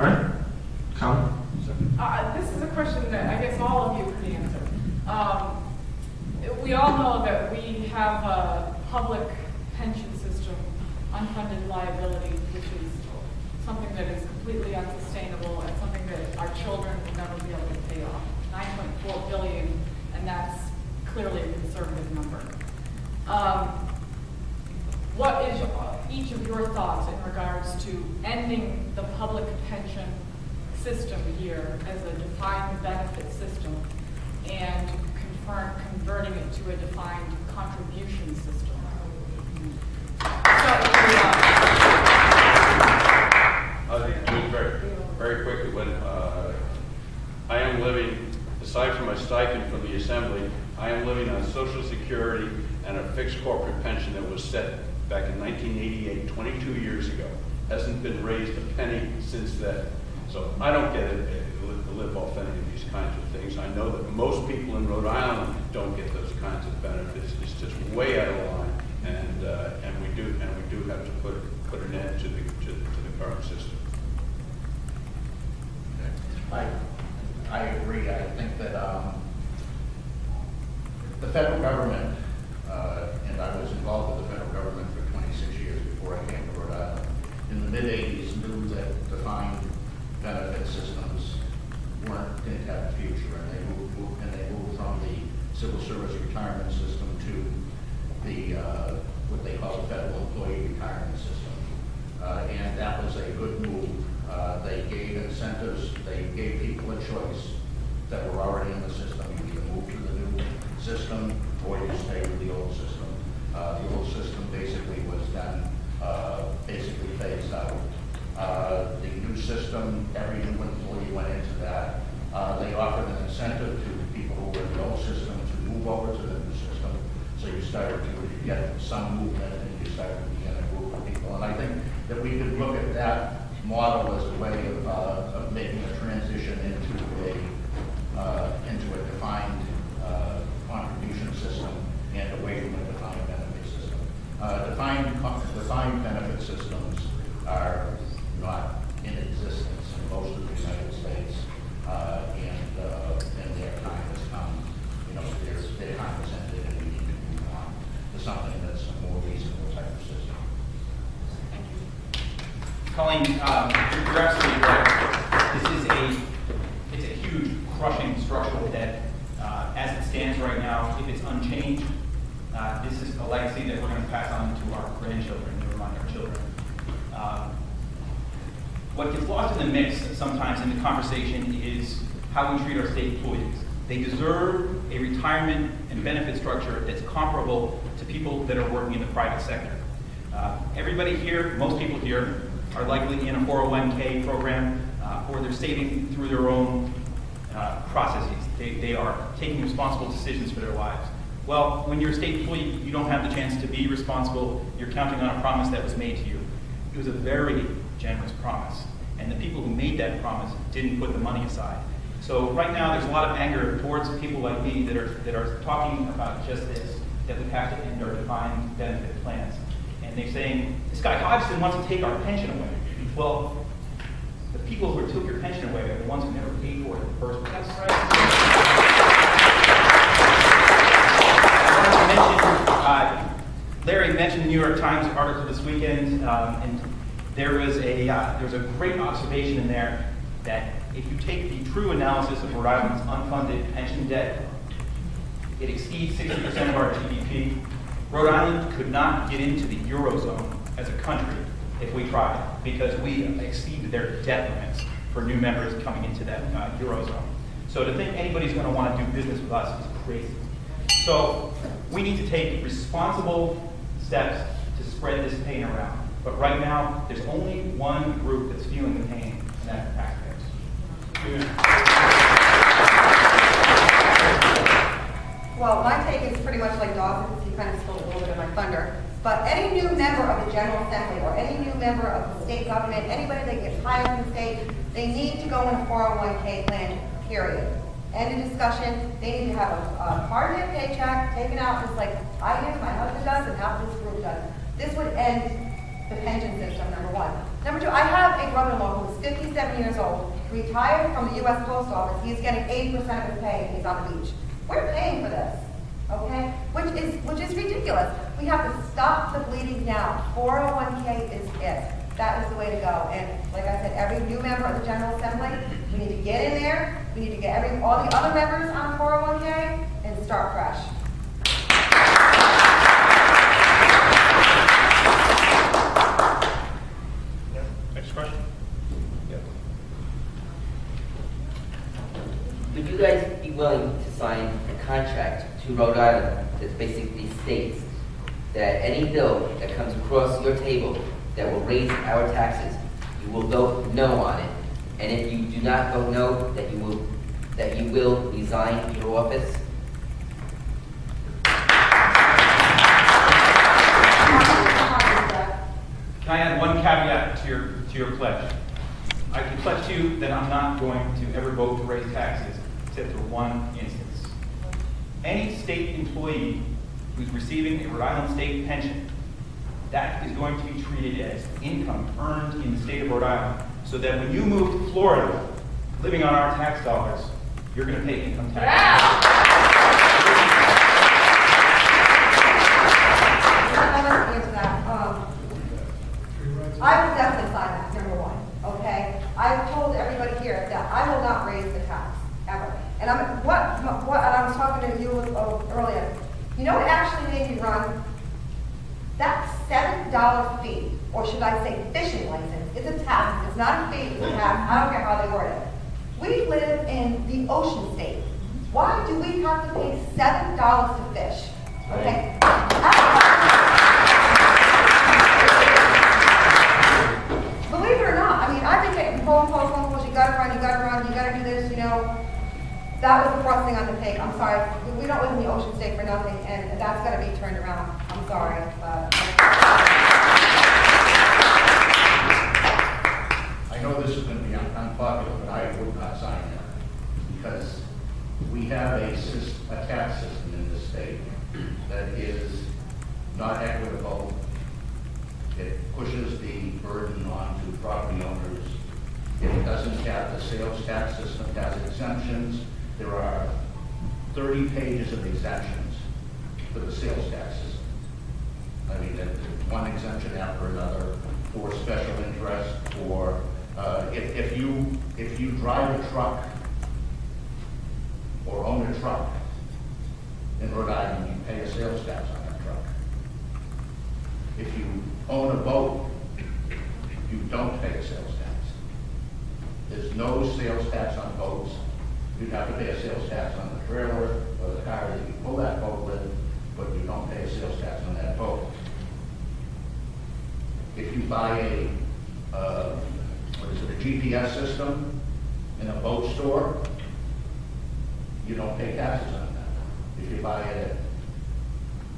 All right. Colin? This is a question that I guess all of you could answer. We all know that we have a public pension system, unfunded liability, which is something that is completely unsustainable and something that our children will never be able to pay off. 9.4 billion, and that's clearly a conservative number. What is each of your thoughts in regards to ending the public pension system here as a defined benefit system and converting it to a defined contribution system? Very quickly, when I am living, aside from my stipend from the assembly, I am living on Social Security and a fixed corporate pension that was set back in 1988, 22 years ago. Hasn't been raised a penny since then. So I don't get it to live off any of these kinds of things. I know that most people in Rhode Island don't get those kinds of benefits. It's just way out of line, and we do have to put an end to the current system. I agree. I think that the federal government, and I was involved with the federal government for 26 years before I came to Rhode Island, in the mid-'80s knew that defined benefit systems didn't have a future, and they moved from the civil service retirement system to the what they call the federal employee retirement system, and that was a good move. They gave incentives, they gave people a choice that were already in the system. You either move to the new system or you stay with the old system. The old system basically was then basically phased out. The new system, every new employee went into that. They offered an incentive to people who were in the old system to move over to the new system. So you started to get some movement and you started to begin a group of people. And I think that we could look at that model as a way of making a transition into a defined contribution system and away from a defined benefit system. Defined benefit systems are not in existence in most of the United States, and their time has come. You know, their time has ended, and we need to move on to something that's a more reasonable type of system. Colleen, you're absolutely right. It's a huge crushing structural debt. As it stands right now, if it's unchanged, this is a legacy that we're going to pass on to our grandchildren, never mind our children. What gets lost in the mix sometimes in the conversation is how we treat our state employees. They deserve a retirement and benefit structure that's comparable to people that are working in the private sector. Everybody here, most people here, are likely in a 401k program, or they're saving through their own processes. They are taking responsible decisions for their lives. Well, when you're a state employee, you don't have the chance to be responsible. You're counting on a promise that was made to you. It was a very generous promise, and the people who made that promise didn't put the money aside. So right now, there's a lot of anger towards people like me that are talking about just this, that we have to end our defined benefit plans. And they're saying, this guy Hodgson wants to take our pension away. Well, the people who took your pension away are the ones who never paid for it in the first place. That's right. Larry mentioned the New York Times article this weekend, and there was a great observation in there that if you take the true analysis of Rhode Island's unfunded pension debt, it exceeds 60% of our GDP. Rhode Island could not get into the Eurozone as a country if we tried, because we exceed their debt limits for new members coming into that Eurozone. So to think anybody's going to want to do business with us is crazy. So we need to take responsible steps to spread this pain around. But right now, there's only one group that's feeling the pain, and that's the taxpayers. Well, my take is pretty much like Dawson's. He kind of stole a little bit of my thunder. But any new member of the General Assembly or any new member of the state government, anybody that gets hired in the state, they need to go in a 401k plan, period. End of discussion. They need to have a part of their paycheck taken out just like I do, my husband does, and half this group does. This would end the pension system, number one. Number two, I have a brother-in-law who is 57 years old, retired from the U.S. Post Office. He's getting 80% of his pay and he's on the beach. We're paying for this, okay? Which is ridiculous. We have to stop the bleeding now. 401k is it. That is the way to go. And like I said, every new member of the General Assembly, we need to get in there. We need to get all the other members on 401k and start fresh. Next question. Would you guys be willing to sign a contract to Rhode Island that basically states that any bill that comes across your table that will raise our taxes, you will vote no on it, and if you do not vote no, that you will resign your office? Can I add one caveat to your pledge? I can pledge to you that I'm not going to ever vote to raise taxes, except for one instance. Any state employee who's receiving a Rhode Island state pension, that is going to be treated as income earned in the state of Rhode Island, so that when you move to Florida, living on our tax dollars, you're going to pay income tax. I will definitely sign that, number one, okay? I've told everybody here that I will not raise the tax, ever. And and I was talking to you earlier, you know what actually made me run? That $7 fee, or should I say fishing license, is a tax. It's not a fee, it's a tax. I don't care how they word it. We live in the ocean state. Why do we have to pay $7 to fish? Okay? Believe it or not, I mean, I've been getting phone calls, you gotta run, you gotta do this, you know. That was the first thing on the pig. I'm sorry. We don't live in the ocean state for nothing, and that's gotta be turned around. I'm sorry, but. I know this is going to be unpopular, but I would not sign that because we have a tax system in this state that is not equitable. It pushes the burden onto property owners. It doesn't have, the sales tax system has exemptions. There are 30 pages of exemptions for the sales tax system. I mean, one exemption after another for special interest, for if you drive a truck or own a truck in Rhode Island, you pay a sales tax on that truck. If you own a boat, you don't pay a sales tax. There's no sales tax on boats. You'd have to pay a sales tax on the trailer or the car that you pull that boat with, but you don't pay a sales tax on that boat. If you buy a GPS system in a boat store, you don't pay taxes on that. If you buy it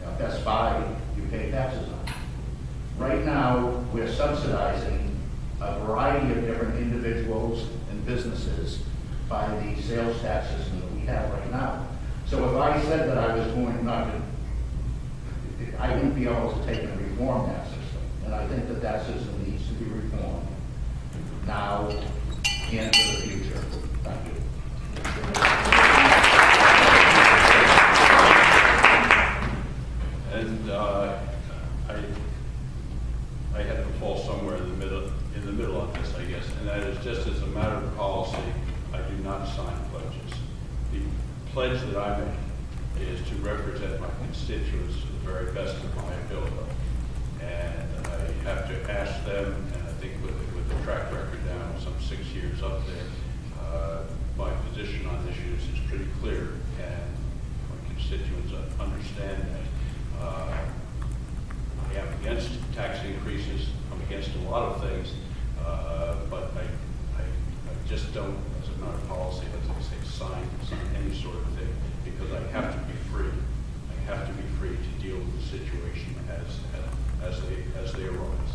at Best Buy, you pay taxes on it. Right now, we're subsidizing a variety of different individuals and businesses by the sales tax system that we have right now. So if I said that I was going not to, I wouldn't be able to take and reform that system. And I think that that system needs to be reformed now and for the future. Thank you. And I had to fall somewhere in the middle of this, I guess. And that is just as a matter of policy, I do not sign pledges. The pledge that I make is to represent my constituents to the very best of my ability. And I have to ask them, and I think with the track record now, some 6 years up there, my position on issues is pretty clear, and my constituents understand that. I am against tax increases. I'm against a lot of things, but I just don't, as a matter of policy, as I say, sign any sort of thing, because I have to be free. I have to be free to deal with the situation as they arise.